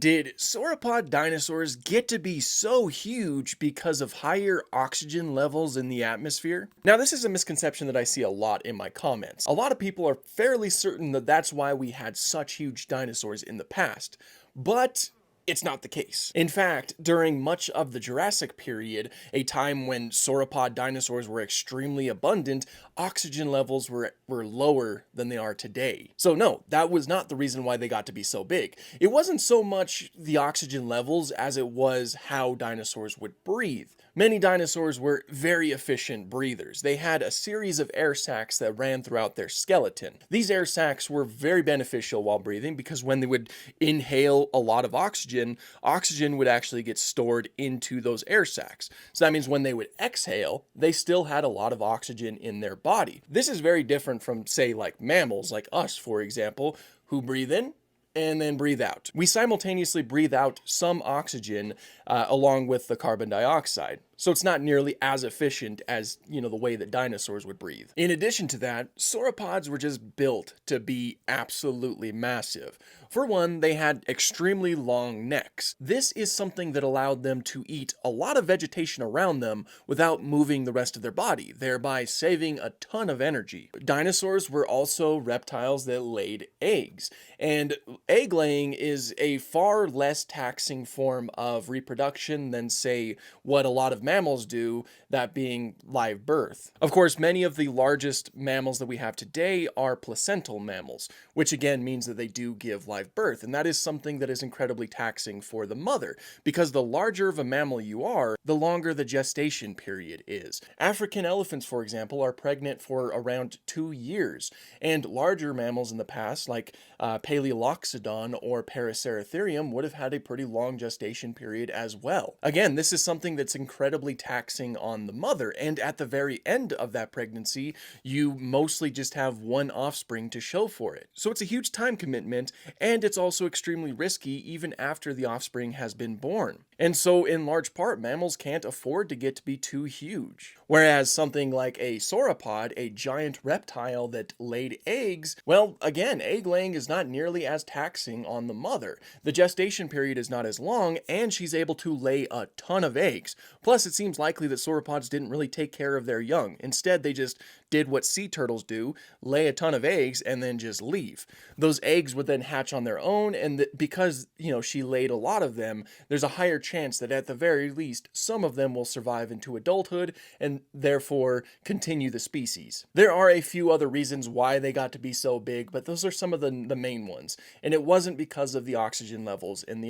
Did sauropod dinosaurs get to be so huge because of higher oxygen levels in the atmosphere? Now, this is a misconception that I see a lot in my comments. A lot of people are fairly certain that that's why we had such huge dinosaurs in the past, but it's not the case. In fact, during much of the Jurassic period, a time when sauropod dinosaurs were extremely abundant, oxygen levels were lower than they are today. So no, that was not the reason why they got to be so big. It wasn't so much the oxygen levels as it was how dinosaurs would breathe. Many dinosaurs were very efficient breathers. They had a series of air sacs that ran throughout their skeleton. These air sacs were very beneficial while breathing because when they would inhale a lot of oxygen, oxygen would actually get stored into those air sacs. So that means when they would exhale, they still had a lot of oxygen in their body. This is very different from, say, like mammals, like us, for example, who breathe in and then breathe out. We simultaneously breathe out some oxygen along with the carbon dioxide. So it's not nearly as efficient as, the way that dinosaurs would breathe. In addition to that, sauropods were just built to be absolutely massive. For one, they had extremely long necks. This is something that allowed them to eat a lot of vegetation around them without moving the rest of their body, thereby saving a ton of energy. Dinosaurs were also reptiles that laid eggs, and egg laying is a far less taxing form of reproduction than, say, what a lot of mammals do, that being live birth. Of course, many of the largest mammals that we have today are placental mammals, which again means that they do give live birth, and that is something that is incredibly taxing for the mother, because the larger of a mammal you are, the longer the gestation period is. African elephants, for example, are pregnant for around 2 years, and larger mammals in the past, like Paleoloxodon or Paraceratherium, would have had a pretty long gestation period as well. Again, this is something that's incredibly taxing on the mother, and at the very end of that pregnancy, you mostly just have one offspring to show for it. So it's a huge time commitment, and it's also extremely risky even after the offspring has been born. And so in large part, mammals can't afford to get to be too huge. Whereas something like a sauropod, a giant reptile that laid eggs, well, again, egg laying is not nearly as taxing on the mother. The gestation period is not as long, and she's able to lay a ton of eggs. Plus, it seems likely that sauropods didn't really take care of their young. Instead, they just did what sea turtles do, lay a ton of eggs, and then just leave. Those eggs would then hatch on their own, and because, she laid a lot of them, there's a higher chance that at the very least, some of them will survive into adulthood, and therefore continue the species. There are a few other reasons why they got to be so big, but those are some of the main ones, and it wasn't because of the oxygen levels in the